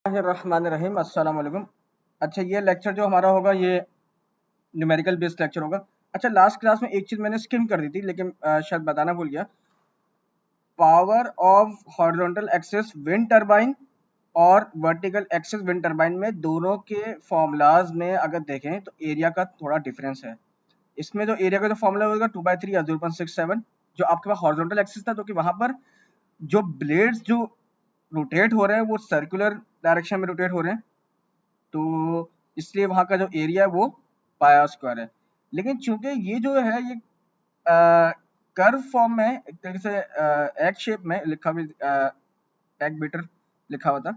रहीम अस्सलाम वालेकुम। अच्छा, ये लेक्चर जो हमारा होगा ये न्यूमेरिकल बेस्ड लेक्चर होगा। अच्छा, लास्ट क्लास में एक चीज़ मैंने स्किम कर दी थी, लेकिन शायद बताना भूल गया। Power of horizontal axis wind turbine और वर्टिकल एक्सिस विंड टरबाइन में दोनों के फॉर्मूलाज में अगर देखें तो एरिया का थोड़ा डिफरेंस है। इसमें जो एरिया का जो फॉर्मूला होगा 2/3 या 0.67, जो आपके पास हॉरिजॉन्टल एक्सिस था, तो कि वहां पर जो ब्लेड्स जो रोटेट हो रहे हैं वो सर्कुलर डायरेक्शन में रोटेट हो रहे हैं, तो इसलिए वहाँ का जो एरिया है वो पाया स्क्वायर है। लेकिन चूंकि ये जो है ये कर्व फॉर्म में एक तरीके से एग शेप में लिखा हुआ, एग बीटर लिखा हुआ था,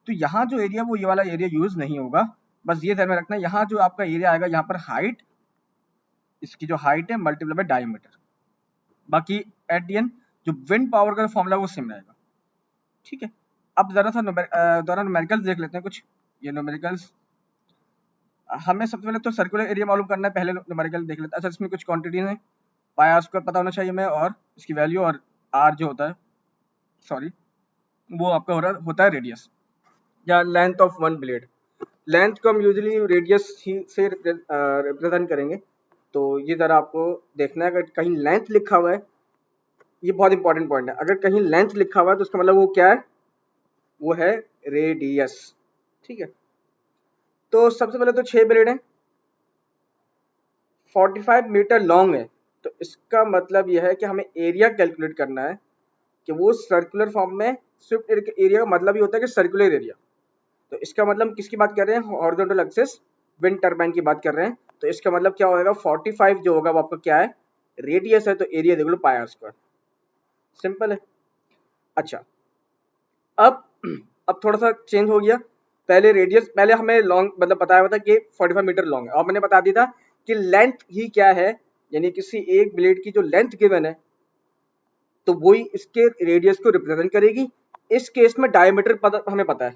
तो यहाँ जो एरिया वो ये वाला एरिया यूज नहीं होगा। बस ये ध्यान में रखना, यहाँ जो आपका एरिया आएगा, यहाँ पर हाइट, इसकी जो हाइट है मल्टीप्लाई बाय डायमीटर। बाकी एट दी एंड जो विंड पावर का फॉर्मूला वो सेम रहेगा। ठीक है, अब जरा सा दोबारा न्यूमेरिकल्स देख लेते हैं कुछ। ये न्यूमेरिकल्स हमें सबसे पहले तो सर्कुलर एरिया मालूम करना है, पहले न्यूमेरिकल देख लेते हैं। अच्छा, इसमें कुछ क्वांटिटी है, पाई आर स्क्वायर पता होना चाहिए हमें, और इसकी वैल्यू, और आर जो होता है, सॉरी, वो आपका होता है रेडियस या length of one blade. Length को हम यूजुअली रेडियस ही से रिप्रेजेंट करेंगे। तो ये जरा आपको देखना है, अगर कहीं लेंथ लिखा हुआ है, ये बहुत इंपॉर्टेंट पॉइंट है, अगर कहीं लेंथ लिखा हुआ है तो उसका मतलब वो क्या है, वो है रेडियस। ठीक है, तो सबसे पहले तो 6 ब्लेड है, 45 मीटर लॉन्ग है, तो इसका मतलब यह है कि हमें एरिया कैलकुलेट करना है कि वो सर्कुलर फॉर्म में, स्विफ्ट एरिया का मतलब ही होता है कि सर्कुलर एरिया। तो इसका मतलब हम किसकी बात कर रहे हैं, हॉरिजॉन्टल एक्सिस विंड टरबाइन की बात कर रहे हैं। तो इसका मतलब क्या होगा, 45 जो होगा वो आपका क्या है, रेडियस है, तो एरिया देख लो पाई आर स्क्वायर। सिंपल है। अच्छा, अब अब थोड़ा सा चेंज हो गया। पहले रेडियस, पहले हमें लॉन्ग मतलब बताया हुआ था कि 45 मीटर लॉन्ग है, और मैंने बता दिया था कि लेंथ ही क्या है, यानी किसी एक ब्लेड की जो लेंथ गिवन है तो वही इसके रेडियस को रिप्रेजेंट करेगी। इस केस में डायमीटर हमें पता है,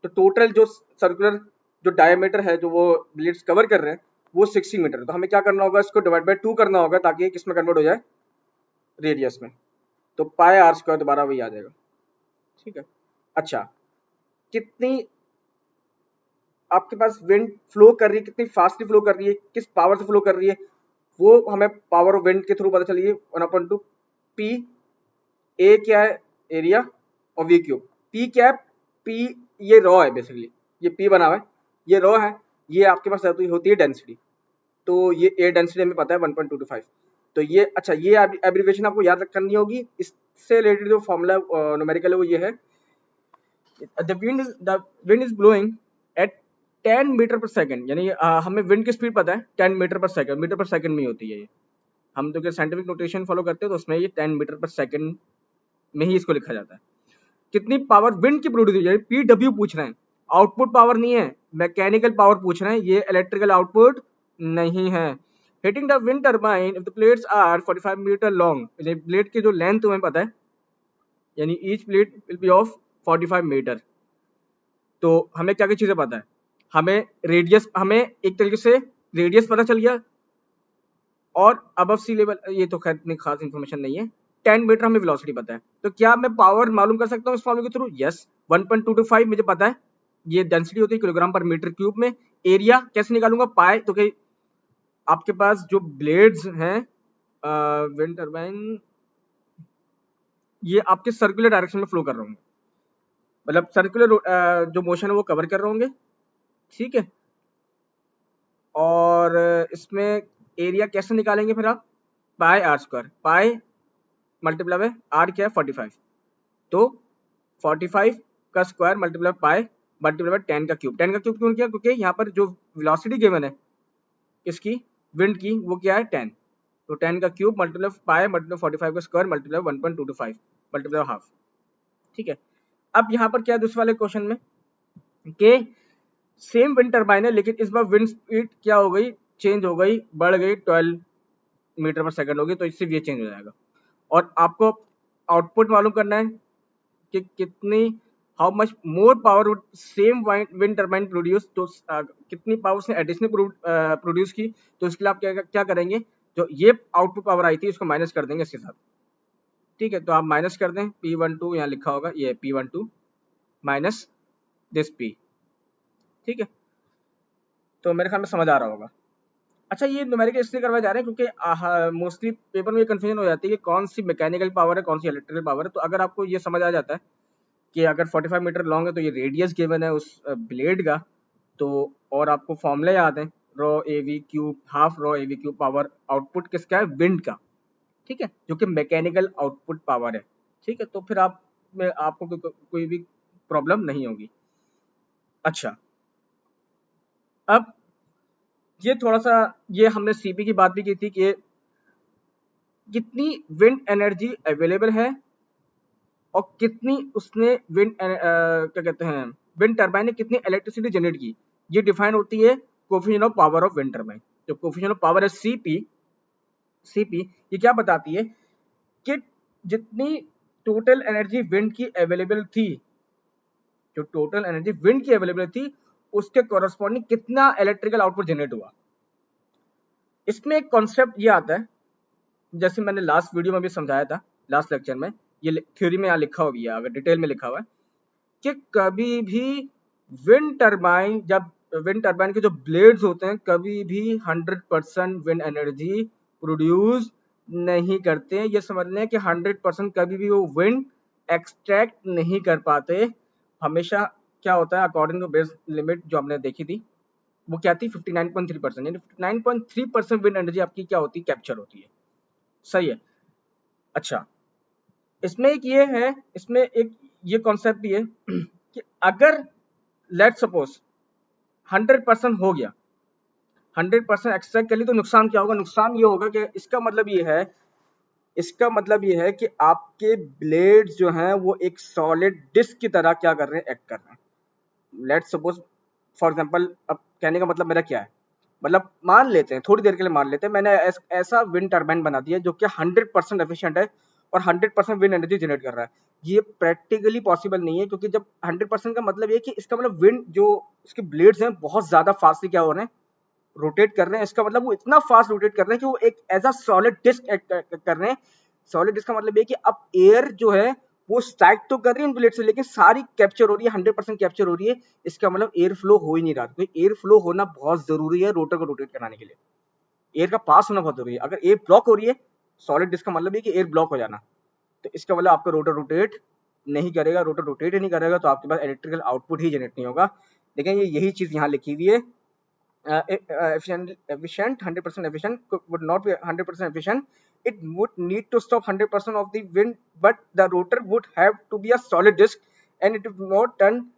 तो टोटल जो सर्कुलर जो डायमीटर है जो वो ब्लेड्स कवर कर रहे हैं वो 60 मीटर है। तो हमें क्या करना होगा, इसको डिवाइड बाय 2 करना होगा ताकि किस में कन्वर्ट हो जाए, रेडियस में। तो पाई आर स्क्वायर दोबारा वही आ जाएगा। ठीक है। अच्छा, कितनी आपके पास विंड फ्लो कर रही है, कितनी फास्टली फ्लो कर रही है, किस पावर से फ्लो कर रही है, वो हमें पावर ऑफ विंड के थ्रू पता चलिए। 1/2 पी, ए क्या है, एरिया, और वी क्यूब। पी क्या है, पी ये रॉ है बेसिकली, ये पी बना हुआ है, ये रॉ है, ये आपके पास होती है डेंसिटी। तो ये ए डेंसिटी हमें पता है 1.225। तो ये, अच्छा, ये एब्रीविएशन आपको याद करनी होगी। इससे रिलेटेड जो फॉर्मूला न्यूमेरिकल है वो ये है, the wind is blowing at 10 meter per second, यानी हमें विंड की स्पीड पता है 10 meter per second, metre per second में ही होती है ये। हम तो क्या साइंटिफिक नोटेशन फॉलो करते हैं, तो उसमें ये 10 मीटर पर सेकंड में ही इसको लिखा जाता है। कितनी पावर विंड की प्रोड्यूस हो, पीडब्ल्यू पूछ रहे हैं, आउटपुट पावर नहीं है, मैकेनिकल पावर पूछ रहे हैं, ये इलेक्ट्रिकल आउटपुट नहीं है। Hitting the wind turbine if the plates are 45 meter long, plate की जो लेंथ तुम्हें पता है, यानी each plate will be of 45 meter. तो हमें क्या क्या चीजें पता है, हमें रेडियस, हमें एक तरीके से रेडियस पता चल गया, और अबव सी लेवल ये तो खैर इतनी खास इंफॉर्मेशन नहीं है। 10 मीटर हमें वेलोसिटी पता है, तो क्या मैं पावर मालूम कर सकता हूँ इस फॉर्मूले के थ्रू? यस, 1.225 मुझे पता है, ये डेंसिटी होती है किलोग्राम पर मीटर क्यूब में। एरिया कैसे निकालूंगा, पाई, तो कि आपके पास जो ब्लेड्स हैं विंड टरबाइन, ये आपके सर्कुलर डायरेक्शन में फ्लो कर रहे होंगे, मतलब सर्कुलर जो मोशन है वो कवर कर रहे होंगे। ठीक है, और इसमें एरिया कैसे निकालेंगे फिर आप, pi R square, pi multiply by R क्या है 45, तो 45 का square multiply pi multiply by 10 का क्यूब। 10 का क्यूब क्यों किया, क्योंकि यहाँ पर जो वेलोसिटी गिवन है इसकी विंड की वो क्या है 10, तो 10 का क्यूब मल्टीप्लाई पाई मल्टीप्लाई 45 का स्क्वायर मल्टीप्लाई 1.225 मल्टीप्लाई हाफ। ठीक है, अब यहाँ पर क्या है दूसरे वाले क्वेश्चन में कि सेम विंड टर्बाइन है, लेकिन इस बार विंड स्पीड क्या हो गई, चेंज हो गई, बढ़ गई, 12 मीटर पर सेकंड होगी, तो इससे ये चेंज हो जाएगा। और आपको आउटपुट मालूम करना है कि कितनी, how much more power would same wind turbine produce, तो कितनी पावर से एडिशनल प्रोड्यूस की। तो इसके लिए आप क्या करेंगे, जो ये आउटपुट पावर आई थी उसको माइनस कर देंगे इसके साथ। ठीक है, तो आप माइनस कर दें P12, यहाँ लिखा होगा ये P12 माइनस दिस P, ठीक है। तो मेरे ख्याल में समझ आ रहा होगा। अच्छा, ये न्यूमेरिकल इसलिए करवाए जा रहे हैं क्योंकि मोस्टली पेपर में ये कंफ्यूजन हो जाती है कि कौन सी मैकेनिकल पावर है, कौन सी इलेक्ट्रिकल पावर है। तो अगर आपको ये समझ आ जाता है कि अगर 45 मीटर लॉन्ग है तो ये रेडियस गिवन है उस ब्लेड का, तो और आपको फॉर्मूला याद है, raw A V cube, half raw A V cube power output किसका है, विंड का, ठीक है, जो कि मैकेनिकल आउटपुट पावर है, ठीक है। तो फिर आप में आपको कोई भी प्रॉब्लम नहीं होगी। अच्छा, अब ये थोड़ा सा, ये हमने सीपी की बात भी की थी कि कितनी विंड एनर्जी अवेलेबल है और कितनी उसने विंड क्या कहते हैं, विंड टरबाइन ने कितनी इलेक्ट्रिसिटी जनरेट की, ये डिफाइन होती है coefficient of power of wind turbine. जो कोफिशिएंट ऑफ पावर है सीपी, ये क्या बताती है कि जितनी टोटल एनर्जी विंड की अवेलेबल थी, जो टोटल एनर्जी विंड की अवेलेबल थी, उसके कॉरस्पॉन्डिंग कितना इलेक्ट्रिकल आउटपुट जनरेट हुआ। इसमें एक कॉन्सेप्ट ये आता है, जैसे मैंने लास्ट वीडियो में भी समझाया था, लास्ट लेक्चर में, ये थ्योरी में यहाँ लिखा हुआ है, अगर डिटेल में लिखा हुआ है कि कभी भी विंड टरबाइन, जब विंड टरबाइन के जो ब्लेड्स होते हैं कभी भी 100% विंड एनर्जी प्रोड्यूस नहीं करते। ये समझ लें कि 100% कभी भी वो विंड एक्सट्रैक्ट नहीं कर पाते। हमेशा क्या होता है, अकॉर्डिंग टू बेस लिमिट जो हमने देखी थी, वो क्या थी, 59.3%, यानी 59.3% विंड एनर्जी आपकी क्या होती है, कैप्चर होती है, सही है। अच्छा, इसमें एक ये है, इसमें एक ये कॉन्सेप्ट भी है कि अगर लेट सपोज 100% हो गया, 100% एक्सट्रैक्ट कर ली, तो नुकसान क्या होगा, नुकसान ये होगा कि इसका मतलब ये है कि आपके ब्लेड्स जो हैं वो एक सॉलिड डिस्क की तरह क्या कर रहे हैं, एक्ट कर रहे हैं। लेट सपोज फॉर एग्जांपल, अब कहने का मतलब मेरा क्या है, मतलब मान लेते हैं, थोड़ी देर के लिए मान लेते हैं, मैंने ऐसा विंड टरबाइन बना दिया जो कि 100% एफिशिएंट है और 100% विंड एनर्जी जनरेट कर रहा है। ये प्रैक्टिकली पॉसिबल नहीं है, क्योंकि जब 100% का मतलब ये कि इसका मतलब विंड जो इसके ब्लेड्स हैं बहुत ज्यादा फास्टली क्या हो रहे हैं, रोटेट कर रहे हैं। इसका मतलब वो इतना फास्ट रोटेट कर रहे हैं कि वो एक एज अ सॉलिड डिस्क कर रहे हैं। सॉलिड डिस्क का मतलब ये कि अब एयर जो है वो स्ट्राइक तो कर रही है इन ब्लेड से, लेकिन सारी कैप्चर हो रही है, 100% कैप्चर हो रही है। इसका मतलब एयर फ्लो हो ही नहीं रहा, क्योंकि एयर फ्लो होना बहुत जरूरी है रोटर को रोटेट कराने के लिए। एयर का पास होना बहुत जरूरी है। अगर एयर ब्लॉक हो रही है, सॉलिड डिस्क का मतलब है कि एयर ब्लॉक हो जाना, तो इसका मतलब आपका रोटर रोटेट नहीं करेगा। रोटर रोटेट ही नहीं करेगा तो आपके पास इलेक्ट्रिकल आउटपुट ही जनरेट नहीं होगा। लेकिन ये यही चीज यहाँ लिखी हुई है, efficient 100% efficient would not be 100% efficient. It would need to stop 100% of the wind, but the rotor would have to be a solid disk and it would not turn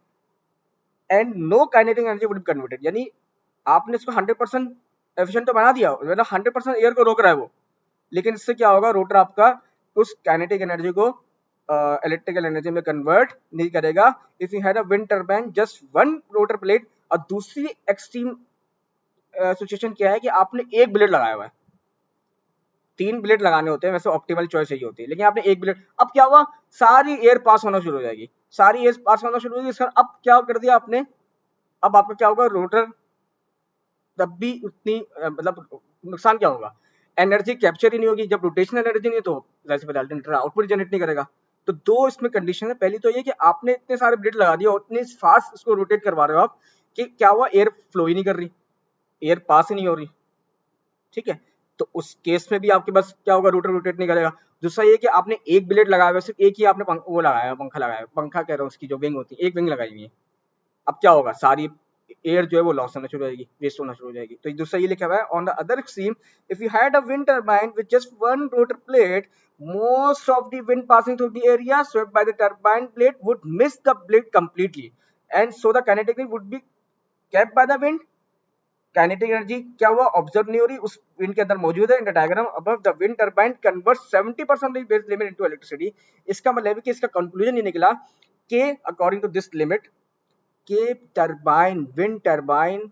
and no kinetic energy would be converted. यानी आपने इसको 100% efficient तो बना दिया, मतलब 100% air को रोक रहा है वो, लेकिन इससे क्या होगा, रोटर आपका उस काइनेटिक एनर्जी को इलेक्ट्रिकल एनर्जी में कन्वर्ट नहीं करेगा। If you had a wind turbine just one rotor plate, और दूसरी एक्सट्रीम सिचुएशन क्या है कि आपने एक ब्लेड लगाया हुआ है, 3 ब्लेड लगाने होते हैं वैसे, ऑप्टिमल चॉइस यही होती है, लेकिन आपने एक ब्लेड, अब क्या हुआ, सारी एयर पास होना शुरू हो जाएगी, सारी एयर पास होना शुरू होगी। अब क्या कर दिया आपने, अब आपका क्या होगा, रोटर तब भी उतनी मतलब नुकसान क्या होगा, एनर्जी कैप्चर ही नहीं होगी। जब रोटेशनल एनर्जी नहीं तो जैसे अल्टरनेटर आउटपुट जनरेट नहीं करेगा। तो दो इसमें कंडीशन है, पहली तो ये कि आपने इतने सारे ब्लेड लगा दिया और इतनी फास्ट इसको रोटेट करवा रहे हो आप कि क्या हुआ, एयर फ्लो ही नहीं कर रही, एयर पास ही नहीं हो रही, ठीक है। तो उस केस में भी आपके पास क्या होगा, रोटर रोटेट नहीं करेगा। दूसरा ये कि आपने एक ब्लेड लगाया हुआ, सिर्फ एक ही आपने वो लगाया, पंखा लगाया, पंखा कह रहा हूँ, उसकी जो विंग होती है एक विंग लगाई हुई है। अब क्या होगा, सारी एयर जो है वो लॉस होना शुरू हो जाएगी, वेस्ट होना शुरू हो जाएगी। तो दूसरा ये लिखा हुआ है, on the other extreme if you had a wind turbine with just one rotor plate, most of the wind passing through the area swept by the turbine blade would miss the blade completely, and so the kinetic energy would be kept by the wind. Kinetic energy क्या हुआ, observe नहीं हो रही, उस wind के अंदर मौजूद है। In the diagram above the wind turbine convert 70% of the base limit into electricity. इसका मतलब है कि इसका कंक्लूजन ये निकला कि अकॉर्डिंग टू दिस लिमिट के टरबाइन, विंड टरबाइन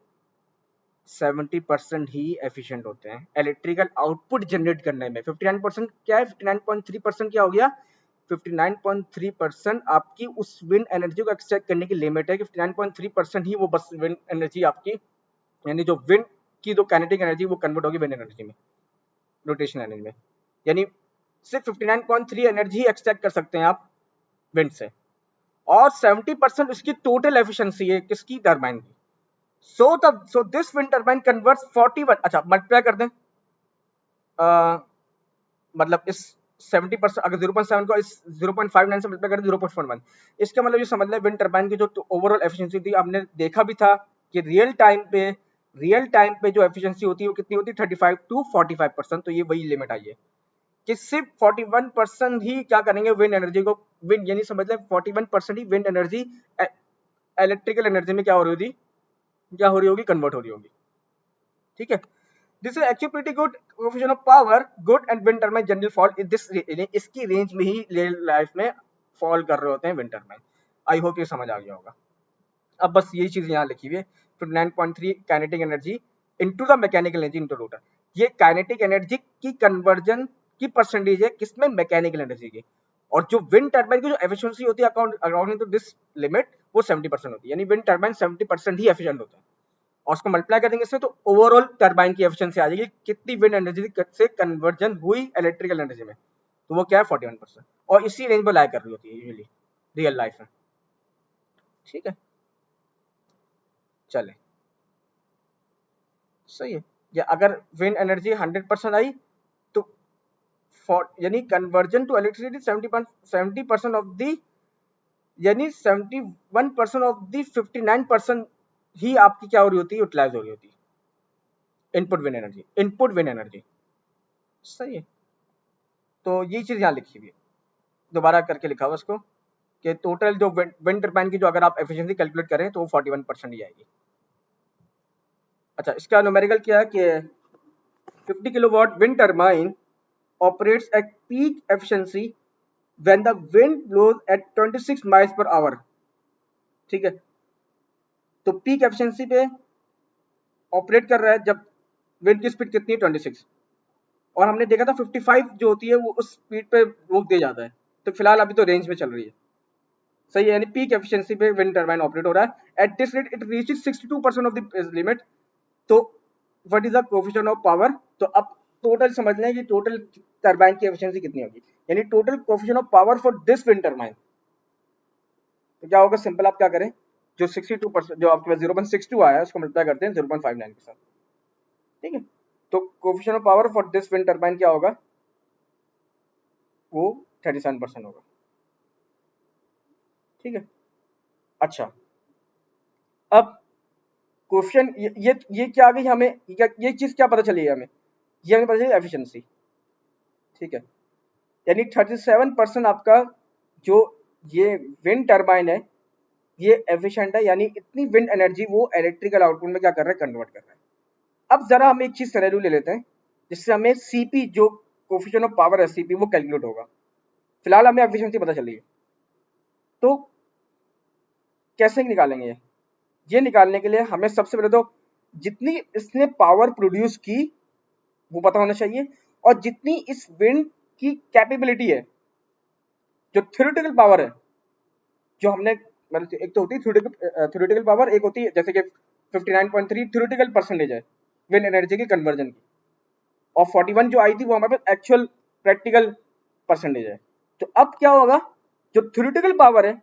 70% ही एफिशिएंट होते हैं इलेक्ट्रिकल आउटपुट जनरेट करने में। 59% क्या है, 59.3% क्या हो गया, 59.3% आपकी उस विंड एनर्जी को एक्सट्रैक्ट करने की लिमिट है कि 59.3% ही वो बस विंड एनर्जी आपकी, यानी जो विंड की जो काइनेटिक एनर्जी वो कन्वर्ट होगी विंड एनर्जी में, रोटेशन एनर्जी में। यानी सिर्फ 59.3 एनर्जी एक्सट्रैक्ट कर सकते हैं आप विंड से, और 70% उसकी टोटल एफिशिएंसी है किसकी, टरबाइन की। So this wind turbine converts 41, अच्छा मल्टीप्लाई कर दें, मतलब इस 70% अगर 0.7 को इस 0.59 से मल्टीप्लाई करें 0.1, इसका मतलब ये समझ लें विंड टरबाइन की जो ओवरऑल एफिशिएंसी थी, आपने देखा भी था कि रियल टाइम पे जो एफिशिएंसी होती है वो कितनी होती है, 35 to 45%। तो ये वही लिमिट आई है कि सिर्फ 41% ही क्या करेंगे, विंड एनर्जी को, विंड यानी समझ लें 41% ही विंड एनर्जी इलेक्ट्रिकल एनर्जी में क्या हो रही होगी, कन्वर्ट हो रही होगी। ठीक है, this is actually pretty good coefficient of power, good and wind turbine generally fall in this, इसकी रेंज में ही रियल लाइफ में फॉल कर रहे होते हैं विंड टरबाइन। आई होप ये समझ आ गया होगा। अब बस यही चीज यहाँ लिखी हुई है, 59.3 kinetic energy into the mechanical energy into rotor. ये काइनेटिक एनर्जी की कन्वर्जन की परसेंटेज है किसमें, मैकेनिकल एनर्जी की। और जो विंड टरबाइन की जो एफिशिएंसी होती है अकॉर्डिंग टू दिस लिमिट वो 70% होती है, यानी विंड टरबाइन 70% ही एफिशिएंट होता है। और उसको मल्टीप्लाई कर देंगे इससे तो ओवरऑल टरबाइन की एफिशिएंसी आ जाएगी, कितनी विंड एनर्जी से कन्वर्जन हुई इलेक्ट्रिकल एनर्जी में, तो वो क्या है 41%। और इसी रेंज में लाई कर रही होती है यूजुअली रियल लाइफ में। ठीक है, चले सही है। या अगर विंड एनर्जी 100% आई तो यानी conversion to electricity 70% of the, यानी 71% ऑफ दी 59% ही आपकी क्या हो रही होती है, यूटिलाइज हो रही होती है इनपुट विंड एनर्जी। सही है, तो ये चीज यहाँ लिखी हुई है, दोबारा करके लिखा हुआ इसको कि टोटल जो विंड टरबाइन की जो अगर आप एफिशिएंसी कैलकुलेट करें तो वो 41% ही आएगी। अच्छा, इसका न्यूमेरिकल क्या है कि 50 kilowatt wind turbine operates at peak efficiency when the wind blows at 26 miles per hour। ठीक है, तो पीक एफिशिएंसी पे ऑपरेट कर रहा है जब विंड की स्पीड कितनी है 26, और हमने देखा था 55 जो होती है वो उस स्पीड पे रोक दिया जाता है, तो फिलहाल अभी तो रेंज में चल रही है। सही है, यानी पीक एफिशिएंसी पे विंड टरबाइन ऑपरेट हो रहा है। At this rate it reaches 62% of the limit. तो what is the coefficient of power, तो अब टोटल समझ लें कि टोटल टरबाइन की एफिशिएंसी कितनी होगी, यानी total coefficient of power for this wind turbine. तो क्या होगा, सिंपल आप क्या करें, जो 62% जो आपके पास 0.62 आया है उसको मल्टीप्लाई करते हैं 0.59 के साथ। ठीक है, तो coefficient of power for this wind turbine क्या होगा, वो 37% होगा। ठीक है, अच्छा अब क्वेश्चन ये क्या आ गई हमें, ये चीज क्या पता चली है हमें, ये हमें पता चली एफिशिएंसी। ठीक है, यानी 37% आपका जो ये विंड टरबाइन है ये एफिशिएंट है, यानी इतनी विंड एनर्जी वो इलेक्ट्रिकल आउटपुट में क्या कर रहा है, कन्वर्ट कर रहा है। अब जरा हम एक चीज सिनेरियो ले लेते हैं जिससे हमें सीपी जो कोएफिशिएंट ऑफ पावर है सीपी वो कैलकुलेट होगा। फिलहाल हमें एफिशिएंसी पता चली है, तो कैसे निकालेंगे ये निकालने के लिए हमें सबसे पहले तो जितनी इसने पावर प्रोड्यूस की वो पता होना चाहिए, और जितनी इस विंड की कैपेबिलिटी है, जो थ्योरेटिकल पावर है जो हमने, मतलब एक तो होती है थ्योरेटिकल पावर, एक होती है जैसे कि 59.3 थ्योरेटिकल परसेंटेज है विंड एनर्जी की कन्वर्जन की, और 41 जो आई थी वो हमारे पास एक्चुअल प्रैक्टिकल परसेंटेज है। तो अब क्या होगा, जो थ्योरेटिकल पावर है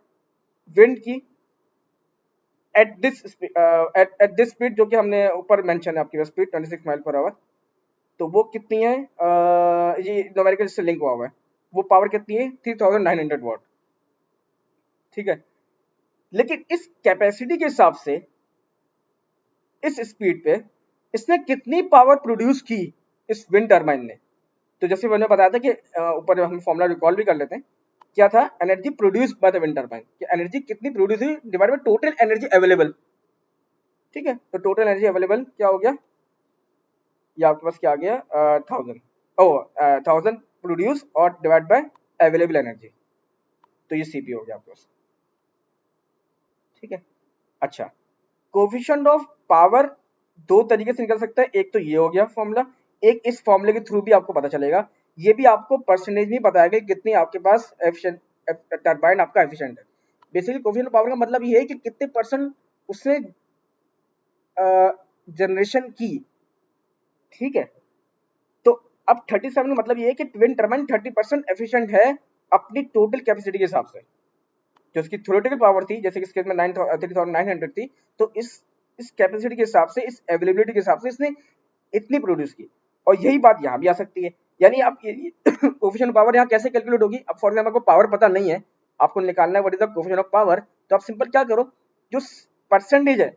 विंड की एट दिस स्पीड जो कि हमने ऊपर मेंशन है आपकी स्पीड 26 माइल पर आवर, तो वो कितनी है, ये न्यूमेरिकल से लिंक हुआ हुआ है, वो पावर कितनी है 3900 वाट। ठीक है, लेकिन इस कैपेसिटी के हिसाब से इस स्पीड पे इसने कितनी पावर प्रोड्यूस की इस विंड टरबाइन ने, तो जैसे मैंने बताया था कि ऊपर हम फॉर्मूला रिकॉल भी कर लेते हैं, क्या था, energy produce by the wind turbine, कि एनर्जी कितनी प्रोड्यूस हुई divide by total energy available. ठीक है, तो टोटल एनर्जी अवेलेबल क्या हो गया, ये आपके पास क्या आ गया, 1000 प्रोड्यूस और डिवाइड बाय अवेलेबल एनर्जी, तो ये सीपी हो गया आपके पास। ठीक है, अच्छा कोएफिशिएंट ऑफ पावर दो तरीके से निकल सकता है, एक तो ये हो गया फॉर्मूला, एक इस फॉर्मूले के थ्रू भी आपको पता चलेगा। ये भी आपको परसेंटेज नहीं बताया गया कितनी आपके पास एफिशिएंट टरबाइन आपका एफिशिएंट है। बेसिकली कोएफिशिएंट ऑफ पावर का मतलब ये है कि कितने परसेंट उसने जनरेशन की। ठीक है, तो अब 37 का मतलब ये है कि विंड टरबाइन 30% एफिशिएंट है अपनी टोटल कैपेसिटी के हिसाब से। जो इसकी थ्योरेटिकल पावर थी, जैसे कि इस केस में 3900 थी, तो इस कैपेसिटी के हिसाब से, इस अवेलेबिलिटी के हिसाब से इसने इतनी प्रोड्यूस की। और यही बात यहाँ भी आ सकती है। यानी आप कोफिशिएंट पावर यहाँ कैसे कैलकुलेट होगी? अब फॉर एग्जाम्पल आपको पावर पता नहीं है, आपको निकालना है what is the coefficient of power, तो आप सिंपल क्या करो, जो परसेंटेज है,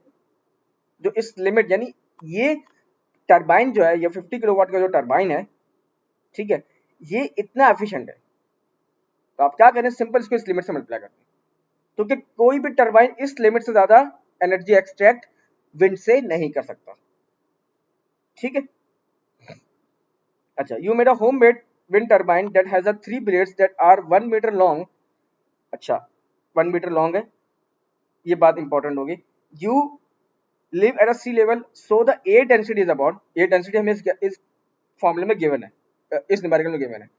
जो इस लिमिट, यानी ये टरबाइन जो है, ये 50 किलोवाट का जो टरबाइन है, ठीक है, ये इतना एफिशिएंट है, तो आप क्या करें, सिंपल इसको इस लिमिट से मल्टीप्लाई करते हैं, क्योंकि कोई भी टरबाइन इस लिमिट से ज्यादा एनर्जी एक्सट्रैक्ट विंड से नहीं कर सकता। ठीक है, अच्छा, you made a home made wind turbine that has a 3 blades that are 1 meter long. अच्छा, 1 मीटर लॉन्ग है, ये बात इंपॉर्टेंट होगी। You live at a sea level, so the air density is about, air density हमें इस फॉर्मूले में given है, इस न्यूमेरिकल में गिवन है।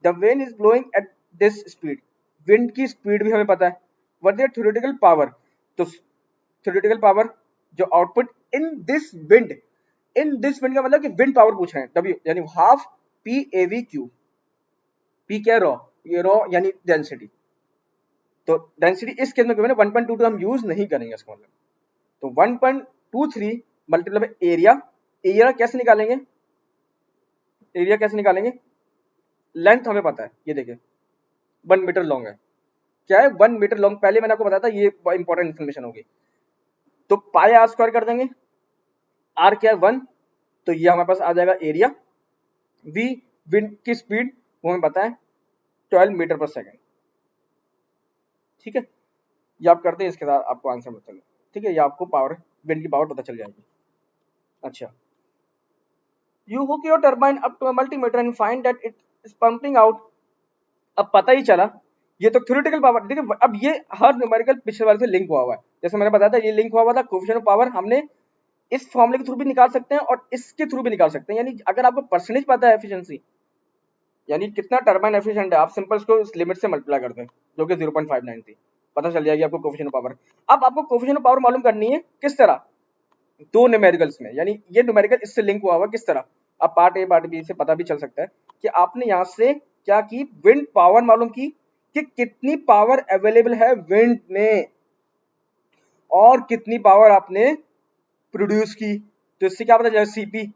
The wind is blowing at this speed, wind की स्पीड भी हमें पता है। व्हाट इज थ्योरेटिकल पावर, तो थ्योरेटिकल पावर जो आउटपुट इन दिस विंड का मतलब कि विंड पावर पूछ रहे हैं, W यानी half P A V Q, P क्या रॉ, ये रॉ यानी डेंसिटी, तो डेंसिटी इस केस में 1.22 हम यूज नहीं करेंगे इसका मतलब, तो 1.23 मल्टीप्लाई बाय एरिया, एरिया कैसे निकालेंगे, एरिया कैसे निकालेंगे, लेंथ हमें पता है, ये देखिए 1 मीटर लॉन्ग है, क्या है 1 मीटर लॉन्ग, पहले मैंने आपको बताया था, ये इंपॉर्टेंट इन्फॉर्मेशन होगी, तो पाई आर स्क्वायर कर देंगे, आर क्या है 1, तो ये हमारे पास आ जाएगा एरिया, वी विंड की स्पीड वो हमें पता है 12 मीटर पर सेकेंड। ठीक है, ये आप करते हैं, इसके साथ आपको आंसर पता चले, ठीक है, ये आपको पावर, विंड की पावर पता चल जाएगी। अच्छा, you hook your turbine up to a multimeter and find that it is pumping out, अब पता ही चला, ये तो थ्योरेटिकल पावर, देखिए अब ये हर न्यूमेरिकल पिछले वाले से लिंक हुआ है, जैसे मैंने बताया था, ये लिंक हुआ था, कोएफिशिएंट ऑफ पावर हमने इस फॉर्मूले के थ्रू भी निकाल सकते हैं और इसके थ्रू भी निकाल सकते हैं, यानी अगर आपको परसेंटेज पता है एफिशिएंसी, यानी कितना टरबाइन एफिशिएंट है, आप सिंपल इसको इस लिमिट से मल्टीप्लाई कर दें, जो कि 0.59 थी, पता चल जाएगी आपको कोएफिशिएंट ऑफ पावर। अब आपको कोएफिशिएंट ऑफ पावर मालूम करनी है किस तरह, दो न्यूमेरिकल्स में, यानी ये न्यूमेरिकल इससे लिंक हुआ हुआ किस तरह, अब पार्ट ए पार्ट बी से पता भी चल सकता है कि आपने यहाँ से क्या की, विंड पावर मालूम की कि कितनी पावर अवेलेबल है विंड में और कितनी पावर आपने प्रोड्यूस की, तो इससे क्या पता चला, सीपी।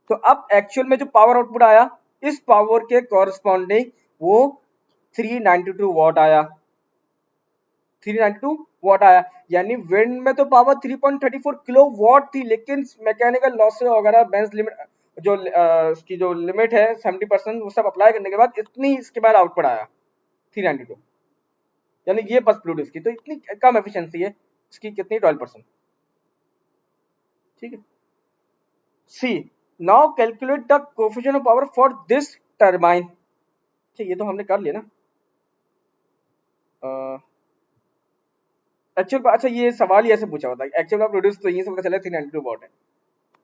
तो अब एक्चुअल में जो पावर आउटपुट आया, इस पावर के कॉरस्पॉन्डिंग वो 392 वॉट आया, 392 वॉट आया, यानी विंड में तो पावर 3.34 किलो वॉट थी, लेकिन मैकेनिकल लॉसेस वगैरह बेंज लिमिट जो उसकी जो लिमिट है 70%, वो सब अप्लाई करने के बाद इतनी इसके बाद आउटपुट आया 392, यानी ये बस प्रोड्यूस की, तो इतनी कम एफिशिएंसी है इसकी, कितनी 12%। ठीक है, see now calculate the coefficient of power for this turbine, ठीक, ये तो हमने कर लिया ना, एक्चुअल, अच्छा ये सवाल ही ऐसे पूछा होता है, एक्चुअल पावर प्रोड्यूस, तो यही से पता चला 392 वॉट है,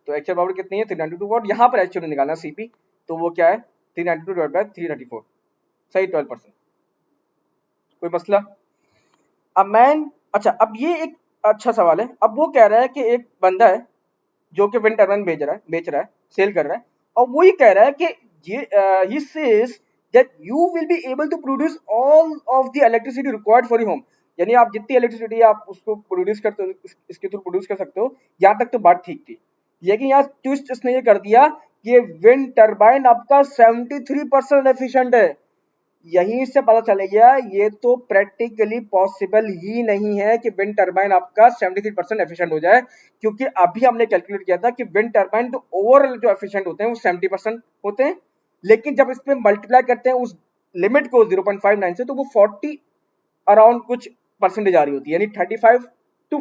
तो एक्चुअल पावर कितनी है 392 वॉट, यहाँ पर एक्चुअल में निकालना सीपी, तो वो क्या है 392 डिवाइड बाय 334, सही 12%, कोई मसला। अब मैन, अच्छा अब ये एक अच्छा सवाल है, अब वो कह रहा है कि एक बंदा है जो कि विंड टर्बाइन बेच रहा है, सेल कर रहा है, और वो ही कह रहा है कि ये he says that you will be able to produce all of the electricity required for your home, यानी आप जितनी इलेक्ट्रिसिटी आप उसको प्रोड्यूस करते हो, इसके थ्रू प्रोड्यूस कर सकते हो, यहाँ तक तो बात ठीक थी, लेकिन यहाँ ट्विस्ट इसने ये कर दिया कि विंड टर्बाइन आपका 73% एफिशिएंट है, यहीं से पता चल गया ये तो प्रैक्टिकली पॉसिबल ही नहीं है कि विंड टरबाइन आपका 73% एफिशिएंट हो जाए, क्योंकि अभी हमने कैलकुलेट किया था कि विंड टरबाइन तो ओवरऑल जो एफिशिएंट होते हैं वो 70% होते हैं, लेकिन जब इस पे मल्टीप्लाई करते हैं उस लिमिट को 0.59 से, तो वो 40 अराउंड कुछ परसेंटेज आ रही होती है, यानी 35 टू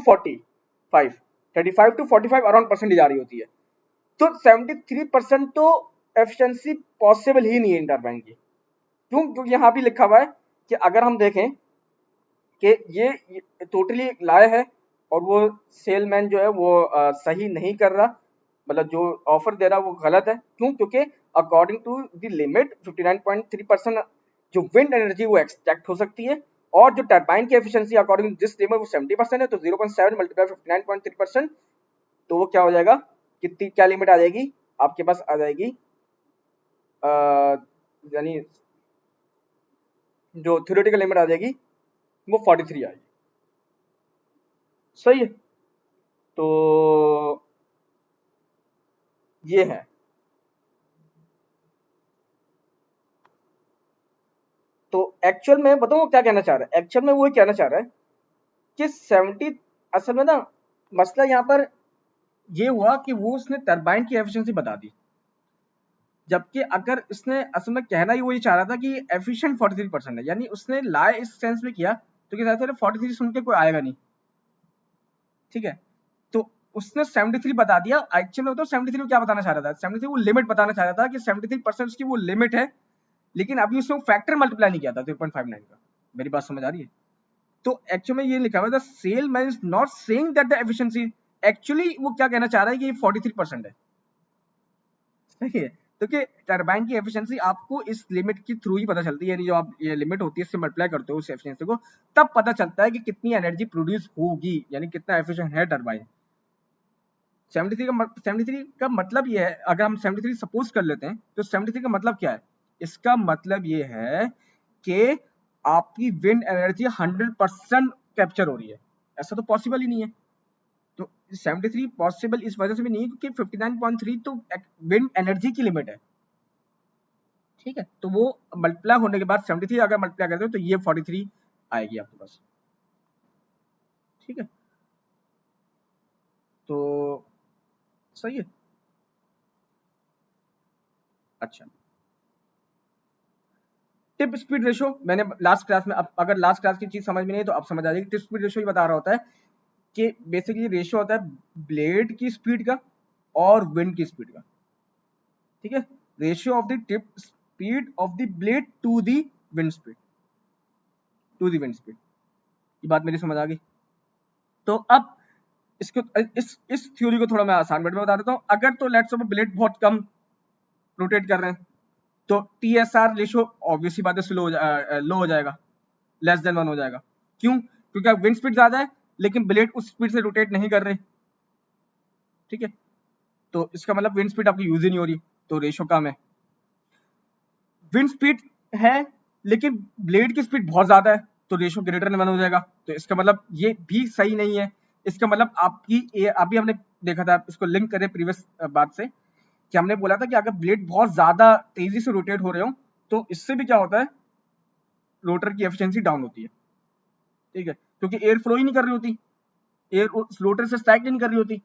45 अराउंड परसेंटेज आ रही होती है, तो 73% तो एफिशिएंसी पॉसिबल ही नहीं है टरबाइन की। क्यों? क्योंकि यहाँ भी लिखा हुआ है कि अगर हम देखें कि ये टोटली लाया है और वो सेलमैन जो है वो सही नहीं कर रहा, मतलब जो ऑफर दे रहा है वो गलत है, क्यों? क्योंकि अकॉर्डिंग टू द लिमिट 59.3% जो विंड एनर्जी वो एक्सट्रैक्ट हो सकती है, और जो टरबाइन की efficiency according to this limit वो 70% है, तो 0.7 मल्टीप्लाई 59.3%, तो वो क्या हो जाएगा, कितनी क्या लिमिट आ जाएगी आपके पास, आ जाएगी यानी जो थ्योरेटिकल लिमिट आ जाएगी वो 43 आएगी। सही है। तो ये है। तो एक्चुअल में बताऊँ वो क्या कहना चाह रहा है, एक्चुअल में वो ये कहना चाह रहा है कि 70, असल में ना मसला यहाँ पर ये हुआ कि वो उसने टरबाइन की एफिशिएंसी बता दी, जबकि अगर इसने असल में कहना ही वो ये चाह रहा था कि एफिशिएंट 43% है, यानी उसने लाई इस सेंस में किया तो कि 43 सुन के कोई आएगा नहीं, ठीक है। तो उसने 73 बता दिया, एक्चुअली तो 73 में क्या बताना चाह रहा था, 73 वो लिमिट बताना चाह रहा था कि 73% उसकी वो लिमिट है, लेकिन अभी उसने फैक्टर मल्टीप्लाई नहीं किया था 3.59 का। मेरी बात समझ आ रही है? तो एक्चुअली में ये लिखा हुआ था salesman is not saying that the efficiency, actually वो क्या कहना चाह रहा है कि ये 43% है, सही है। तो कि टरबाइन की एफिशिएंसी आपको इस लिमिट के थ्रू ही पता चलती है, यानी जो आप ये लिमिट होती है इससे मल्टीप्लाई करते हो उस एफिशिएंसी को, तब पता चलता है कि कितनी एनर्जी प्रोड्यूस होगी, यानी कितना एफिशिएंट है टरबाइन। 73 का मतलब ये है, अगर हम 73 सपोज कर लेते हैं तो 73 का मतलब क्या है, इसका मतलब ये है कि आपकी विंड एनर्जी 100% कैप्चर हो रही है, ऐसा तो पॉसिबल ही नहीं है। तो 73 पॉसिबल इस वजह से भी नहीं है क्योंकि 59.3 तो विंड एनर्जी की लिमिट है, ठीक है। तो वो मल्टीप्लाई होने के बाद 73 अगर मल्टीप्लाई करते हो तो ये 43 आएगी आपके पास, ठीक है। तो सही है। अच्छा, टिप स्पीड रेशो मैंने लास्ट क्लास में, अब अगर लास्ट क्लास की चीज समझ में नहीं तो अब समझ आ जाएगी। टिप स्पीड रेशो ही बता रहा होता है कि बेसिकली रेशो होता है ब्लेड की स्पीड का और विंड की स्पीड का, ठीक है। Ratio of the tip speed of the blade to the wind speed, to the wind speed. ये बात मेरी समझ आ गई। तो अब इसको इस थ्योरी को थोड़ा मैं आसान वर्ड में बता देता हूँ। अगर तो लेट्स सपोज ब्लेड बहुत कम रोटेट कर रहे हैं तो T S R ratio obviously बात है स्लो लो हो जाएगा, लेस देन 1 हो जाएगा। क्यों? क्योंकि विंड स्पीड ज्यादा है लेकिन ब्लेड उस स्पीड से रोटेट नहीं कर रहे, ठीक है। तो इसका मतलब विंड स्पीड आपकी यूज ही नहीं हो रही, तो रेशो कम है। विंड स्पीड है लेकिन ब्लेड की स्पीड बहुत ज्यादा है तो रेशो ग्रेटर देन 1 हो जाएगा, तो इसका मतलब ये भी सही नहीं है। इसका मतलब आपकी अभी हमने देखा था, इसको लिंक करें प्रीवियस बात से कि हमने बोला था कि अगर ब्लेड बहुत ज्यादा तेजी से रोटेट हो रहे हो तो इससे भी क्या होता है, रोटर की एफिशिएंसी डाउन होती है, ठीक है, क्योंकि एयर फ्लो ही नहीं कर रही होती, एयर उस रोटर से स्टैक नहीं कर रही होती,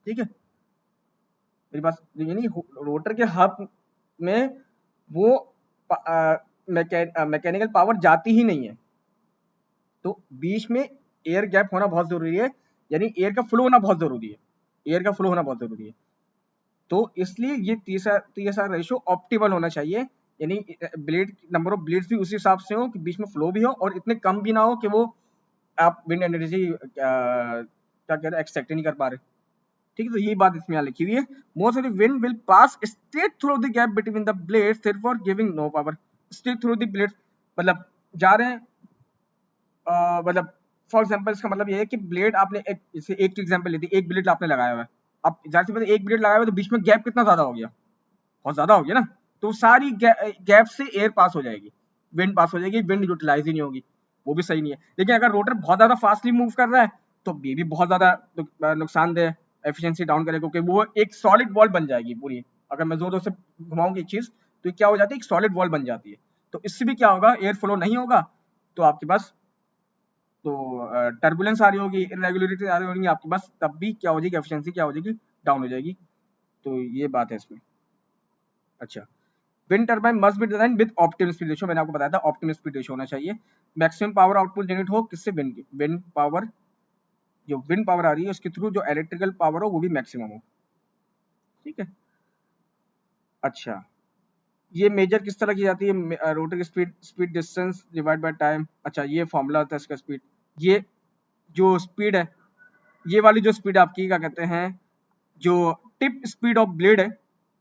ठीक है। मेरी बात यानी रोटर के हब में वो मैकेनिकल पावर जाती ही नहीं है, तो बीच में एयर गैप होना बहुत जरूरी है, यानी एयर का फ्लो होना बहुत जरूरी है, एयर का फ्लो होना बहुत जरूरी है। तो इसलिए ये टीएसआर रेशियो ऑप्टिमल होना चाहिए, यानी ब्लेड नंबर ऑफ ब्लेड्स भी उसी हिसाब से हो कि बीच में फ्लो भी हो और इतने कम भी ना हो कि वो आप विंड एनर्जी क्या कह रहे हैं एक्सट्रैक्ट नहीं कर पा रहे, ठीक है। तो ये बात इसमें यहाँ लिखी हुई है, most of the wind will pass straight through the gap between the blades therefore giving no power, straight through the blades मतलब जा रहे हैं, मतलब फॉर एग्जांपल इसका मतलब ये है कि ब्लेड आपने एक जैसे एक एग्जांपल लेती, एक ब्लेड आपने लगाया हुआ है, अब जाहिर सी बात है एक ब्लेड लगाया हुआ है तो बीच में गैप कितना ज्यादा हो गया, बहुत ज्यादा हो गया ना, तो सारी गैप से एयर पास हो जाएगी, विंड पास हो जाएगी, विंड यूटिलाइज ही नहीं होगी, वो भी सही नहीं है। लेकिन अगर रोटर बहुत ज्यादा फास्टली मूव कर रहा है तो ये भी बहुत ज्यादा नुकसानदेह है, एफिशिएंसी डाउन करेगा क्योंकि वो एक सॉलिड बॉल बन जाएगी पूरी, अगर मैं जोर जोर से घुमाऊंगी एक चीज तो क्या हो जाती है, एक सॉलिड बॉल बन जाती है। तो इससे भी क्या होगा, एयर फ्लो नहीं होगा, तो आपके पास तो टर्बुलेंस आ रही होगी, इरेगुलरिटी आ रही होगी आपके पास, तब भी क्या हो जाएगी, एफिशिएंसी क्या हो जाएगी, डाउन हो जाएगी। तो ये बात है इसमें। अच्छा, wind turbine must be design with optimum speed ratio, मैंने आपको बताया था ऑप्टिमम स्पीड रेशियो होना चाहिए। मैक्सिमम पावर आउटपुट जनरेट हो किससे, विंड की, विंड पावर, जो विंड पावर आ रही है उसके थ्रू जो इलेक्ट्रिकल पावर हो वो भी मैक्सिमम हो, ठीक है। अच्छा, ये मेजर किस तरह की जाती है, रोटर की speed, speed distance divide by time. अच्छा, ये फॉर्मूला था इसका स्पीड, ये जो स्पीड है, ये वाली जो स्पीड आपकी क्या कहते हैं, जो टिप स्पीड ऑफ ब्लेड है,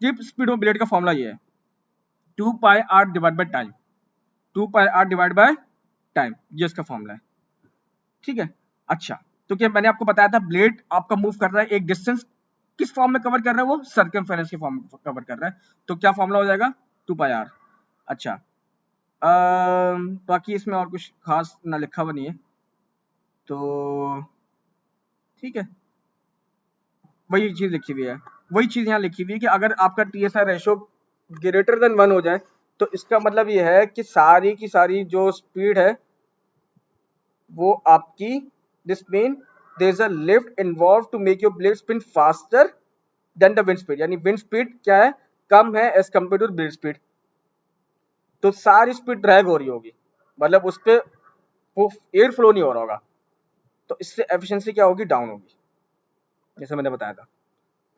टिप स्पीड ऑफ ब्लेड का फॉर्मूला ये है 2πr divide by time, 2πr divide by time, ये इसका फॉर्मूला है, ठीक है। अच्छा, तो क्या मैंने आपको बताया था ब्लेड आपका मूव कर रहा है एक डिस्टेंस, किस फॉर्म में कवर कर रहा है, वो सर्कमफेरेंस के फॉर्म में कवर कर रहा है, तो क्या फॉर्मूला हो जाएगा 2πr। अच्छा, बाकी इसमें और कुछ खास ना लिखा हुआ नहीं है, तो ठीक है, वही चीज लिखी हुई है, वही चीज यहाँ लिखी हुई है कि अगर आपका टीएसआर रेशो ग्रेटर देन 1 हो जाए तो इसका मतलब ये है कि सारी की सारी जो स्पीड है वो आपकी, this mean there is a lift involve to make your blade spin faster than the wind speed, यानी विंड स्पीड क्या है, कम है as compare to blade speed, तो सारी स्पीड ड्रैग हो रही होगी, मतलब उस पर वो एयर फ्लो नहीं हो रहा होगा, तो इससे एफिशिएंसी क्या होगी, डाउन होगी, जैसे मैंने बताया था।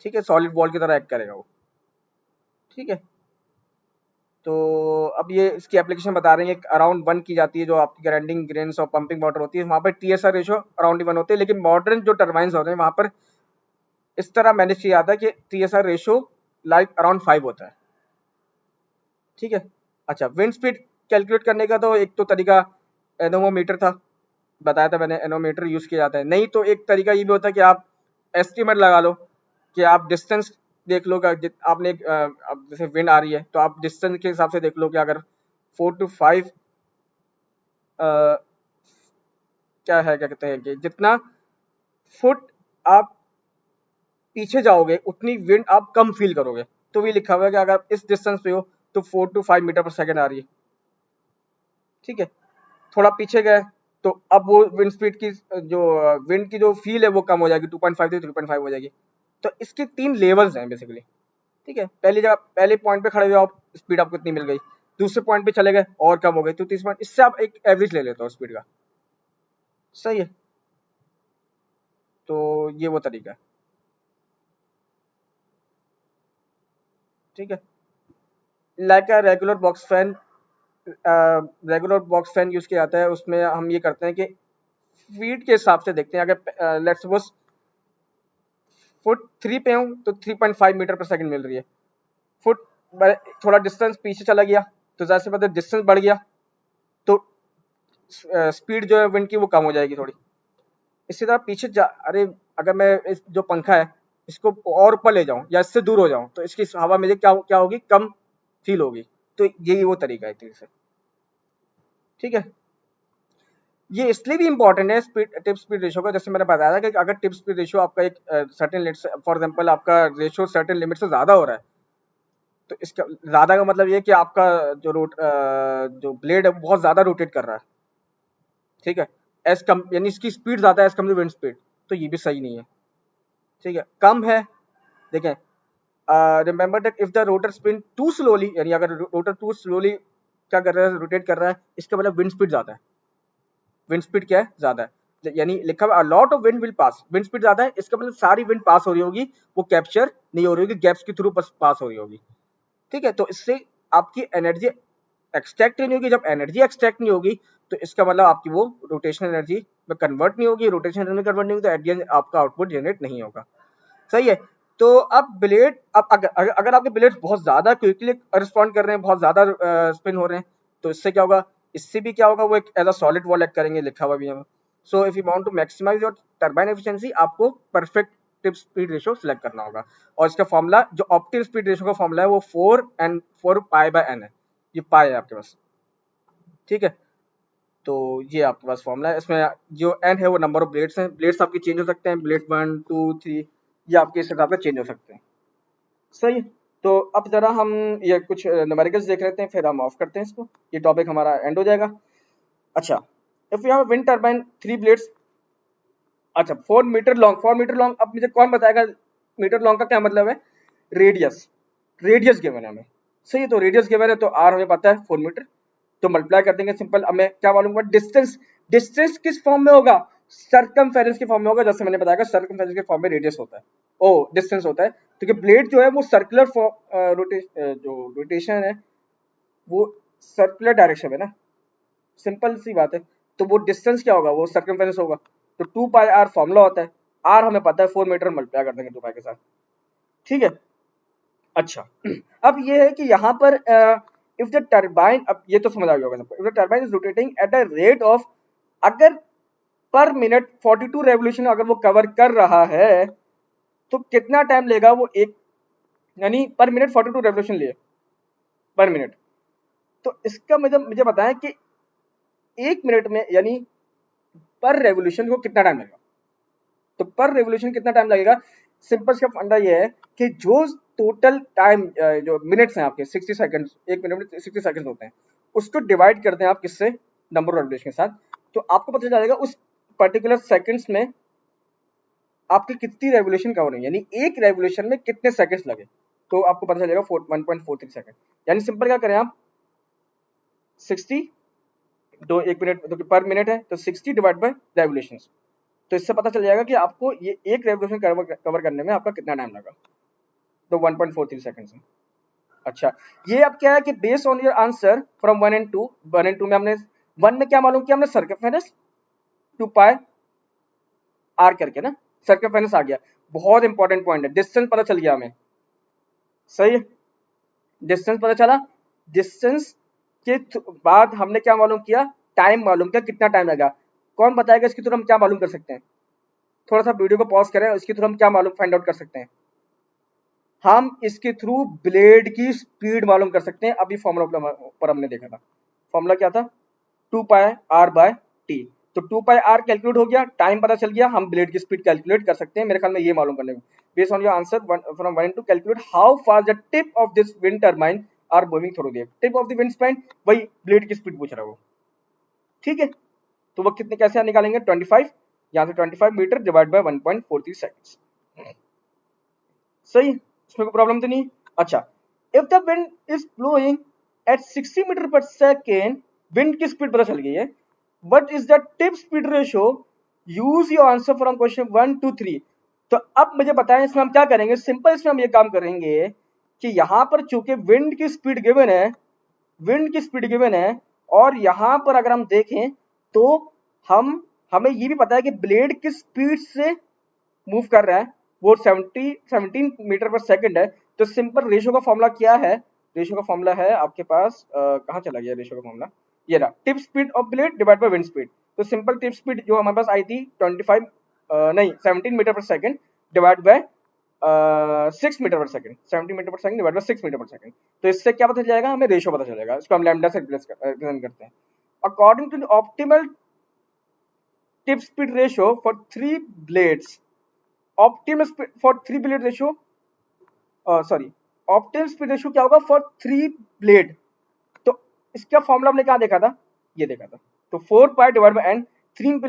ठीक है, सॉलिड वॉल की तरह एक्ट करेगा वो। ठीक है, तो अब ये इसकी एप्लीकेशन बता रहे हैं, अराउंड 1 की जाती है जो आपकी ग्राइंडिंग ग्रेन्स और पंपिंग वाटर होती है, वहां पर टीएसआर रेशो अराउंड 1 होते हैं, लेकिन मॉडर्न जो टर्बाइंस होते हैं वहां पर इस तरह मैनेज किया जाता है कि टीएसआर रेशो लाइक अराउंड 5 होता है। ठीक है, अच्छा, विंड स्पीड कैलकुलेट करने का तो एक तो तरीका एनोमोमीटर था, बताया था मैंने, एनोमीटर यूज किया जाता है, नहीं तो एक तरीका ये भी होता है कि आप एस्टिमेट लगा लो, कि आप डिस्टेंस देख लो, आपने अब जैसे विंड आ रही है तो आप डिस्टेंस के हिसाब से देख लो कि अगर 4 to 5 क्या है, क्या कहते हैं कि जितना फुट आप पीछे जाओगे उतनी विंड आप कम फील करोगे, तो भी लिखा हुआ है कि अगर इस डिस्टेंस पे हो तो 4 to 5 मीटर पर सेकेंड आ रही है। ठीक है, थोड़ा पीछे गए तो अब वो विंड स्पीड की जो विंड की जो फील है वो कम हो जाएगी, 2.5 से 3.5 हो जाएगी। तो इसके 3 लेवल्स हैं बेसिकली। ठीक है, पहली जगह पहले पॉइंट पे खड़े हुए आप, स्पीड आपको इतनी मिल गई, दूसरे पॉइंट पे चले गए और कम हो गई, तो तीसरे पॉइंट, इससे आप एक एवरेज ले लेते हो स्पीड का। सही है, तो ये वो तरीका है। ठीक है, like a regular box fan use किया जाता है, उसमें हम ये करते हैं कि फीट के हिसाब से देखते हैं, अगर लेट्स सपोज फुट 3 पे हूँ तो 3.5 मीटर पर सेकंड मिल रही है, फुट थोड़ा डिस्टेंस पीछे चला गया तो जैसे मतलब डिस्टेंस बढ़ गया तो स्पीड जो है विंड की वो कम हो जाएगी थोड़ी। इसी तरह पीछे अरे अगर मैं इस जो पंखा है इसको और ऊपर ले जाऊं या इससे दूर हो जाऊं तो इसकी हवा मुझे क्या क्या होगी, कम फील होगी। तो यही वो तरीका है से। ठीक है, ये इसलिए भी इंपॉर्टेंट है स्पीड टिप स्पीड रेशियो का, जैसे मैंने बताया था कि अगर टिप स्पीड रेशियो आपका एक सर्टेन लिमिट, फॉर एग्जांपल आपका रेशियो सर्टेन लिमिट से ज्यादा हो रहा है, तो इसका ज्यादा का मतलब ये है कि आपका जो ब्लेड है वो बहुत ज्यादा रोटेट कर रहा है। ठीक है, एज कम यानी इसकी स्पीड ज्यादा है as come to wind speed, तो ये भी सही नहीं है। ठीक है, कम है, देखें, remember that if the rotor spin too slowly, यानी अगर रोटर टू स्लोली क्या कर रहा है, रोटेट कर रहा है, इसका मतलब विंड स्पीड ज्यादा है। विंड स्पीड क्या है, ज्यादा है, यानी लिखा हुआ lot of wind will pass, wind speed ज्यादा है, इसका मतलब सारी विंड पास हो रही होगी, वो कैप्चर नहीं हो रही होगी, गैप्स के थ्रू पास हो रही होगी। ठीक है, तो इससे आपकी एनर्जी एक्सट्रैक्ट नहीं होगी, जब एनर्जी एक्सट्रैक्ट नहीं होगी तो इसका मतलब आपकी वो रोटेशनल एनर्जी में कन्वर्ट नहीं होगी, रोटेशनल एनर्जी में कन्वर्ट नहीं होगी, तो एट द एंड आपका आउटपुट जनरेट नहीं होगा। सही है, तो अब ब्लेड, अब अगर आपके ब्लेड बहुत ज्यादा क्विकली रिस्पॉन्ड कर रहे हैं, बहुत ज्यादा स्पिन हो रहे हैं, तो इससे क्या होगा, इससे भी क्या होगा, वो एक as a solid wall act करेंगे, लिखा हुआ भी है। So if you want to maximize your turbine efficiency, आपको perfect tip speed ratio select करना होगा, और इसका फॉर्मूला जो ऑप्टिमल स्पीड रेशियो का फॉर्मूला है वो 4 पाई बाय एन है, ये पाई है आपके पास। ठीक है, तो ये आपके पास फॉर्मूला है, इसमें जो एन है वो नंबर ऑफ ब्लेड्स हैं, ब्लेड्स आपके चेंज हो सकते हैं, ब्लेड 1 2 3 ये आपके इस हिसाब से चेंज हो सकते हैं। सही है, तो अब जरा हम ये कुछ न्यूमेरिकल्स देख लेते हैं, फिर हम ऑफ करते हैं इसको, ये टॉपिक हमारा एंड हो जाएगा। अच्छा, if you have wind turbine 3 blades, अच्छा 4 मीटर लॉन्ग, अब मुझे कौन बताएगा मीटर लॉन्ग का क्या मतलब है, रेडियस, रेडियस गिवन है हमें। सही है, तो रेडियस गिवन है तो आर हमें पता है 4 मीटर, तो मल्टीप्लाई कर देंगे सिंपल। अब मैं क्या मालूम हुआ, डिस्टेंस, डिस्टेंस किस फॉर्म में होगा, सर्कमफेरेंस के फॉर्म में होगा, जैसे मैंने बताया सर्कमफेरेंस के फॉर्म में रेडियस होता है, ओ डिस्टेंस होता है, क्योंकि ब्लेड जो है वो सर्कुलर जो रोटेशन है वो सर्कुलर डायरेक्शन में ना, सिंपल सी बात है, तो वो डिस्टेंस क्या होगा, वो सर्कमफेरेंस होगा, तो 2 पाई आर फॉर्मूला होता है, आर हमें पता है 4 मीटर, मल्टीप्लाई कर देंगे 2 पाई के साथ। ठीक है, अच्छा, अब ये है कि यहाँ पर इफ द टर्बाइन, अब ये तो समझ आ गया होगा सबको, if the turbine is rotating at a rate of, अगर पर मिनट 42 रेवोल्यूशन अगर वो कवर कर रहा है तो कितना टाइम लेगा वो एक, यानी पर मिनट 42 रेवोल्यूशन लिए पर मिनट, तो इसका मतलब मुझे बताएं कि 1 मिनट में यानी पर रेवोल्यूशन को कितना टाइम लगेगा। तो पर रेवोल्यूशन कितना टाइम लगेगा, सिंपल इसका फंडा ये है कि जो टोटल टाइम जो मिनट्स हैं आपके 60 सेकंड्स, एक मिनट में 60 सेकंड्स होते हैं, उसको डिवाइड करते हैं आप किससे, नंबर ऑफ रेवोल्यूशन के साथ, तो आपको पता चल जाएगा उस पर्टिकुलर सेकंड्स में आपकी कितनी रेवोल्यूशन कवर हुई, यानी एक रेवोल्यूशन में कितने सेकंड्स लगे, तो आपको पता चलेगा 1.43 सेकंड। यानी सिंपल क्या करें आप, 60 दो एक मिनट तो पर मिनट है तो 60 डिवाइड बाय रेवोल्यूशन, तो इससे पता चल जाएगा कि आपको ये एक रेवोल्यूशन कवर करने में आपका कितना टाइम लगा, तो 1.43 सेकंड्स है। अच्छा, ये अब क्या है कि based on your answer from 1 and 2, 1 and 2 में हमने 1 में क्या मालूम किया हमने, सर्कमफेरेंस 2 पाई आर करके ना, सर्कमफेरेंस आ गया, बहुत इंपॉर्टेंट पॉइंट है, डिस्टेंस पता चल गया हमें, सही है, डिस्टेंस पता चला, डिस्टेंस के बाद हमने क्या मालूम किया, टाइम मालूम किया, कितना टाइम लगा, कौन बताएगा इसके थ्रू हम क्या मालूम कर सकते हैं, थोड़ा सा वीडियो को पॉज करें, इसके थ्रू हम क्या मालूम फाइंड आउट कर सकते हैं, हम इसके थ्रू ब्लेड की स्पीड मालूम कर सकते हैं। अभी फॉर्मूला पर हमने देखा था, फॉर्मूला क्या था, 2 पाई आर बाय टी, तो 2 पाई आर कैलकुलेट हो गया, टाइम पता चल गया, हम ब्लेड की स्पीड कैलकुलेट कर सकते हैं, मेरे ख्याल में ये मालूम करने में, based on your answer from 1 to calculate how fast the tip of this wind turbine are moving through the tip of the wind span, वही ब्लेड की स्पीड पूछ रहा है वो, ठीक है, तो वो कितने कैसे निकालेंगे, 25, यहाँ से 25 मीटर डिवाइड बाय 1.43 सेकंड्स, सही, इसमें कोई प्रॉब्लम तो नहीं। अच्छा, if the wind is blowing at 60 metre per second, wind की स्पीड पता चल गई है, what is the tip speed ratio, use your answer from question 1 to 3। तो अब मुझे बताएं इसमें हम क्या करेंगे, सिंपल इसमें हम ये काम करेंगे कि यहां पर चूंकि विंड की स्पीड गिवन है, विंड की स्पीड गिवन है, और यहां पर अगर हम देखें तो हम हमें ये भी पता है कि ब्लेड किस स्पीड से मूव कर रहा है, वो 17 मीटर पर सेकंड है, तो सिंपल रेशियो का फॉर्मूला क्या है, रेशियो का फॉर्मूला है आपके पास, कहाँ चला गया रेशियो का फॉर्मूला, ये रहा, tip speed of blade divide by wind speed, तो सिंपल टिप स्पीड जो हमारे पास आई थी 25 नहीं 17 metre per second divide by 6 metre per second, 70 metre per second divide by 6 metre per second, तो इससे क्या पता चलेगा, हमें रेशियो पता चलेगा, इसको हम लैम्डा से रिप्रेजेंट करते हैं, according to the optimal tip speed ratio for 3 blades, optimum speed for 3 blade ratio, sorry, optimum speed ratio क्या होगा फॉर 3 ब्लेड, तो इसका फॉर्मूला हमने कहा देखा था, ये देखा था, तो 4 pi divide by N, 3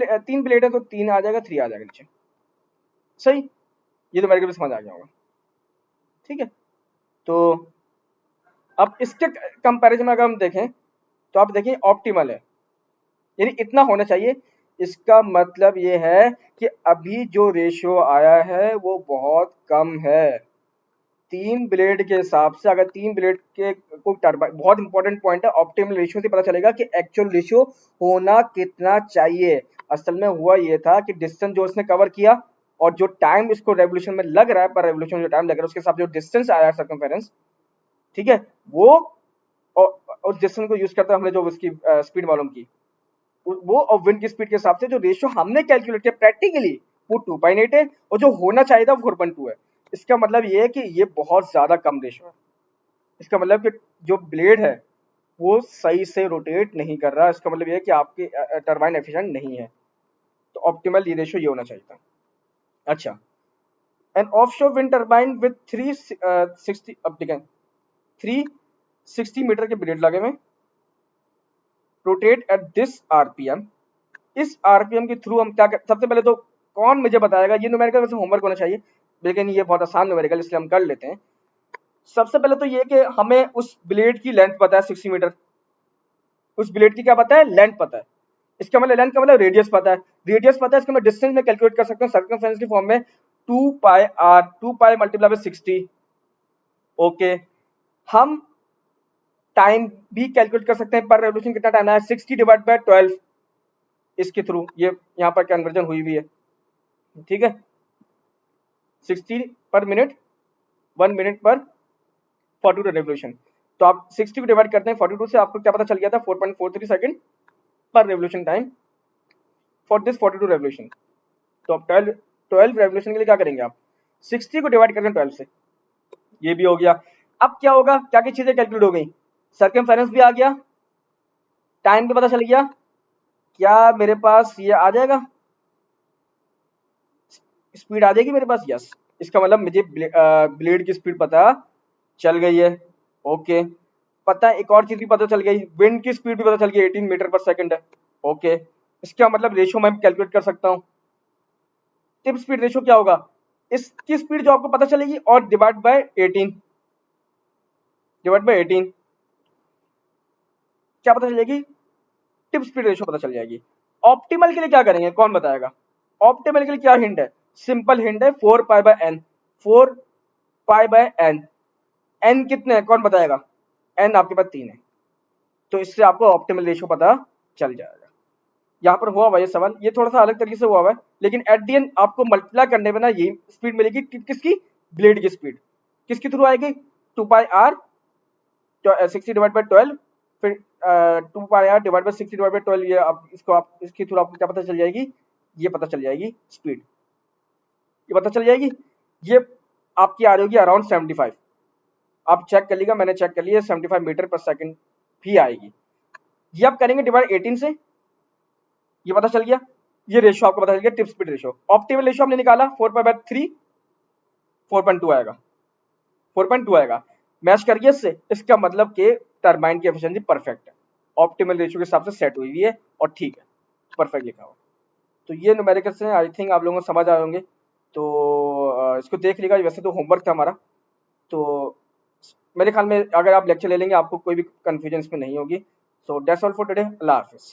blade है तो 3 आ जाएगा, 3 आ जाएगा नीचे, सही, ये तो मेरे को भी समझ आ गया होगा, ठीक है, तो अब इसके कंपैरिजन में अगर हम देखें तो आप देखिए ऑप्टिमल है, यानी इतना होना चाहिए, इसका मतलब ये है कि अभी जो रेशियो आया है वो बहुत कम है, 3 ब्लेड के हिसाब से, अगर 3 ब्लेड के को टर्बाइन, बहुत इंपॉर्टेंट पॉइंट है, ऑप्टिमल रेशियो से पता चलेगा कि एक्चुअल रेशियो होना कितना चाहिए। असल में हुआ ये था कि डिस्टेंस जो इसने कवर किया और जो टाइम इसको रेवोल्यूशन में लग रहा है, पर रेवोल्यूशन जो टाइम लग रहा है उसके हिसाब से जो डिस्टेंस आया है सर्कमफेरेंस, ठीक है, वो और डिस्टेंस को यूज करते हमने जो उसकी स्पीड मालूम की, वो और विंड की स्पीड के हिसाब से जो रेशियो हमने कैलकुलेट किया प्रैक्टिकली वो 2.8 है, और जो होना चाहिए था वो 4.2 है। इसका मतलब ये है कि ये बहुत ज्यादा कम रेशियो है, इसका मतलब कि जो ब्लेड है वो सही से रोटेट नहीं कर रहा, इसका मतलब ये है कि आपके टरबाइन एफिशिएंट नहीं है, तो ऑप्टिमल ये रेशियो ये होना चाहिए था। अच्छा, an offshore wind turbine with 360, अब देखें 360 मीटर के ब्लेड लगे हुए, रोटेट एट दिस आरपीएम, इस आरपीएम के थ्रू हम क्या कर, सबसे पहले तो कौन मुझे बताएगा, ये न्यूमेरिकल वैसे होमवर्क होना चाहिए लेकिन ये बहुत आसान न्यूमेरिकल इसलिए हम कर लेते हैं। सबसे पहले तो ये कि हमें उस ब्लेड की लेंथ पता है 60 मीटर, उस ब्लेड की क्या पता है, लेंथ पता है, इसका मतलब लेंथ का मतलब रेडियस पता है, रेडियस पता है, इसका मैं डिस्टेंस में कैलकुलेट कर सकता हूँ सर्कमफेरेंस की फॉर्म में, 2 pi R, 2 pi multiply by 60, okay, हम टाइम भी कैलकुलेट कर सकते हैं, पर रेवोल्यूशन कितना टाइम है, 60 डिवाइड बाय 12, इसके थ्रू ये यहाँ पर कन्वर्जन हुई भी है, ठीक है, 60 पर मिनट, 1 मिनट पर 42 रेवोल्यूशन, तो आप 60 को डिवाइड करते हैं 42 से, आपको क्या पता चल गया था 4.43 सेकंड पर revolution time for this 42 revolution. तो आप 12 रेवोल्यूशन के लिए क्या करेंगे, आप 60 को डिवाइड करें 12 से, ये भी हो गया। अब क्या होगा, क्या क्या चीजें कैलकुलेट हो गई, सर्कमफेरेंस भी आ गया, टाइम भी पता चल गया, क्या मेरे पास ये आ जाएगा, स्पीड आ जाएगी मेरे पास? यस। इसका मतलब मुझे ब्लेड की स्पीड पता चल गई है। ओके। पता है एक और चीज भी पता चल गई, विंड की स्पीड भी पता चल गई, 18 मीटर पर सेकंड है। ओके। इसका मतलब रेशियो मैं कैलकुलेट कर सकता हूँ। टिप स्पीड रेशियो क्या होगा, इसकी स्पीड जो आपको पता चलेगी और डिवाइड बाय 18, डिवाइड बाय 18 क्या पता चल जाएगी, टिप स्पीड रेशियो पता चल जाएगी। ऑप्टिमल के लिए क्या करेंगे, कौन बताएगा? ऑप्टिमल के लिए क्या हिंट है, सिंपल हिंट है, 4 pi by N. 4 pi by N. N कितने हैं कौन बताएगा? एन आपके पास 3 है, तो इससे आपको ऑप्टिमल रेशियो पता चल जाएगा। यहाँ पर हुआ हुआ ये सवाल, ये थोड़ा सा अलग तरीके से हुआ हुआ है, लेकिन एट दी एंड आपको मल्टीप्लाई करने में ना ये स्पीड मिलेगी किसकी, ब्लेड की स्पीड। किसके थ्रू आएगी, 2 पाई आर 60 डिवाइड बाय 12, फिर 2 pi R divide by 60 divide by 12, ये आप इसको आप इसके थ्रू आपको क्या पता चल जाएगी, ये पता चल जाएगी स्पीड, ये पता चल जाएगी। ये आपकी आ रही होगी अराउंड 75। आप चेक कर लीजिएगा, मैंने चेक कर लिया, 75 मीटर पर सेकंड भी आएगी। ये आप करेंगे डिवाइड 18 से, ये पता चल गया, ये रेशियो आपको पता चल गया, tip speed ratio. Optimal ratio हमने निकाला 4 पाई बाय 3, 4.2 आएगा, 4.2 आएगा। मैच कर गया इससे, इसका मतलब कि टरबाइन की एफिशिएंसी परफेक्ट है, ऑप्टिमल रेशियो के हिसाब से सेट हुई है और ठीक है, परफेक्ट लिखा हुआ। तो ये न्यूमेरिकल्स हैं, आई थिंक आप लोगों को समझ आए होंगे। तो इसको देख लीजिएगा, वैसे तो होमवर्क था हमारा, तो मेरे ख्याल में अगर आप लेक्चर ले लेंगे आपको कोई भी कंफ्यूजन इसमें नहीं होगी। So that's all for today, अल्लाह हाफिज़।